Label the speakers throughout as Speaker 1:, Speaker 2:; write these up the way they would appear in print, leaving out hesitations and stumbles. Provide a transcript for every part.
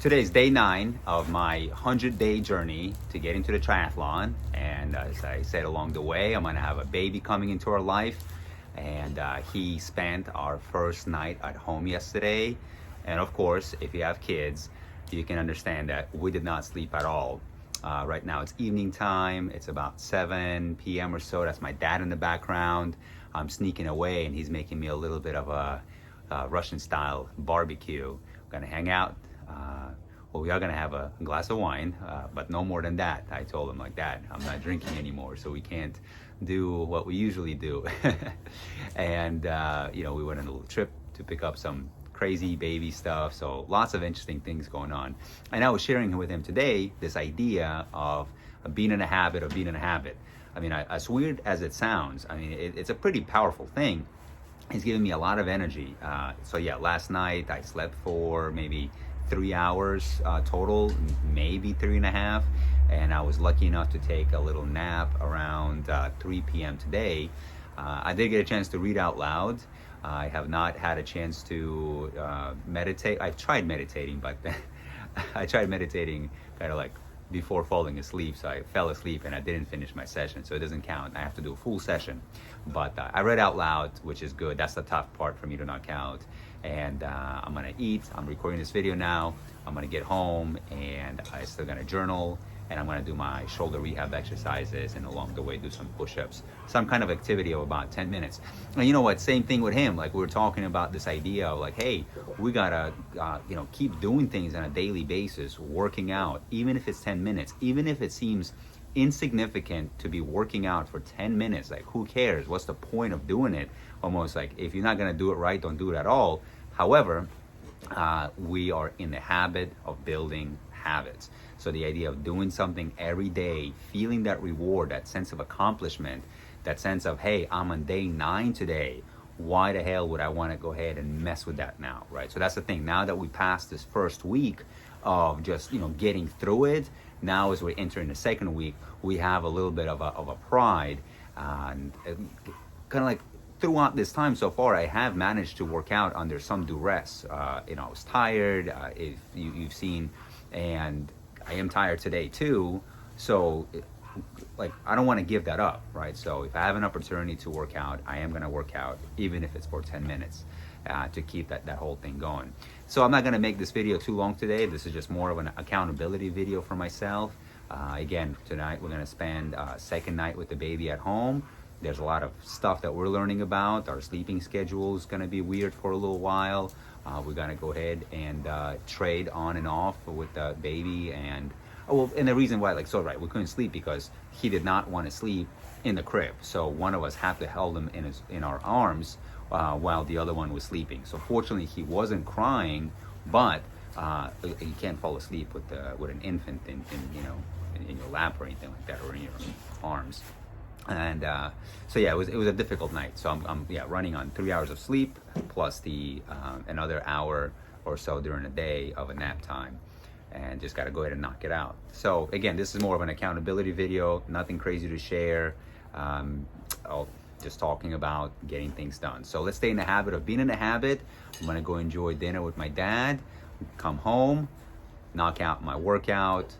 Speaker 1: Today's day 9 of my 100-day journey to get into the triathlon. And as I said along the way, I'm going to have a baby coming into our life. And he spent our first night at home yesterday. And of course, if you have kids, you can understand that we did not sleep at all. Right now it's evening time. It's about 7 p.m. or so. That's my dad in the background. I'm sneaking away and he's making me a little bit of a Russian style barbecue. We're gonna hang out. Well, we are gonna have a glass of wine, but no more than that. I told him, like, Dad, I'm not drinking anymore, so we can't do what we usually do. And we went on a little trip to pick up some crazy baby stuff, so lots of interesting things going on. And I was sharing with him today this idea of being in a habit of being in a habit. I mean, as weird as it sounds, I mean, it's a pretty powerful thing. It's giving me a lot of energy. So yeah, last night I slept for maybe 3 hours total, maybe 3.5, and I was lucky enough to take a little nap around 3 p.m. today. I did get a chance to read out loud. I have not had a chance to meditate. I've tried meditating, but I tried meditating kind of like before falling asleep, so I fell asleep and I didn't finish my session, so it doesn't count. I have to do a full session. But I read out loud, which is good. That's the tough part for me to knock out. And I'm gonna eat. I'm recording this video now. I'm gonna get home and I'm still gonna journal, and I'm gonna do my shoulder rehab exercises, and along the way do some push-ups, some kind of activity of about 10 minutes. And you know what, same thing with him. Like, we were talking about this idea of like, hey, we gotta keep doing things on a daily basis, working out, even if it's 10 minutes, even if it seems insignificant to be working out for 10 minutes. Like, who cares? What's the point of doing it? Almost like, if you're not gonna do it right, don't do it at all. However, we are in the habit of building habits. So the idea of doing something every day, feeling that reward, that sense of accomplishment, that sense of, hey, I'm on day 9 today. Why the hell would I want to go ahead and mess with that now, right? So that's the thing. Now that we passed this first week of just, getting through it, now as we're entering the second week, we have a little bit of a pride, and kind of like, throughout this time so far, I have managed to work out under some duress. I was tired, if you've seen, and I am tired today too. So, like, I don't want to give that up, right? So if I have an opportunity to work out, I am going to work out, even if it's for 10 minutes, to keep that whole thing going. So I'm not going to make this video too long today. This is just more of an accountability video for myself. Again, tonight we're going to spend second night with the baby at home. There's a lot of stuff that we're learning about. Our sleeping schedule is going to be weird for a little while. We're going to go ahead and trade on and off with the baby. And the reason why, we couldn't sleep because he did not want to sleep in the crib. So one of us had to hold him in our arms while the other one was sleeping. So fortunately, he wasn't crying, but you can't fall asleep with an infant in your lap or anything like that, or in your arms. And so yeah, it was a difficult night. So I'm running on 3 hours of sleep plus the another hour or so during the day of a nap time, and just got to go ahead and knock it out. So again, this is more of an accountability video, nothing crazy to share. Just talking about getting things done. So let's stay in the habit of being in the habit. I'm gonna go enjoy dinner with my dad, come home, knock out my workout,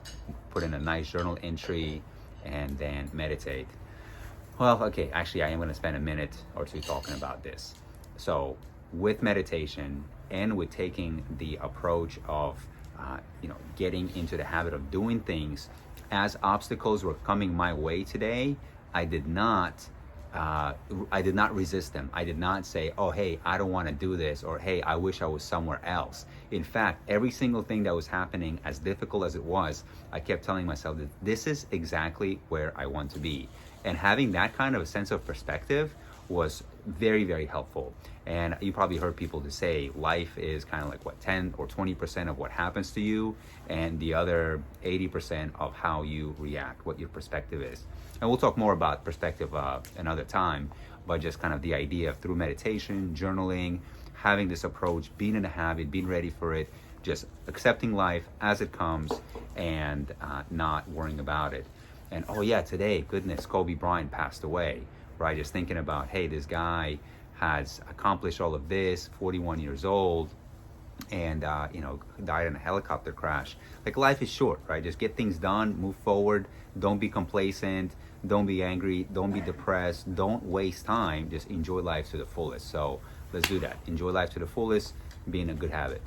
Speaker 1: put in a nice journal entry, and then meditate. Well, okay, actually I am going to spend a minute or two talking about this. So with meditation and with taking the approach of, getting into the habit of doing things, as obstacles were coming my way today, I did not resist them. I did not say, oh, hey, I don't want to do this, or hey, I wish I was somewhere else. In fact, every single thing that was happening, as difficult as it was, I kept telling myself that this is exactly where I want to be. And having that kind of a sense of perspective was very, very helpful. And you probably heard people to say life is kind of like 10 or 20% of what happens to you, and the other 80% of how you react, what your perspective is. And we'll talk more about perspective another time, but just kind of the idea of, through meditation, journaling, having this approach, being in a habit, being ready for it, just accepting life as it comes, and not worrying about it. And oh yeah, today, goodness, Kobe Bryant passed away, right? Just thinking about, hey, this guy has accomplished all of this, 41 years old, and died in a helicopter crash. Like, life is short, right? Just get things done, move forward. Don't be complacent. Don't be angry. Don't be depressed. Don't waste time. Just enjoy life to the fullest. So let's do that. Enjoy life to the fullest. Be in a good habit.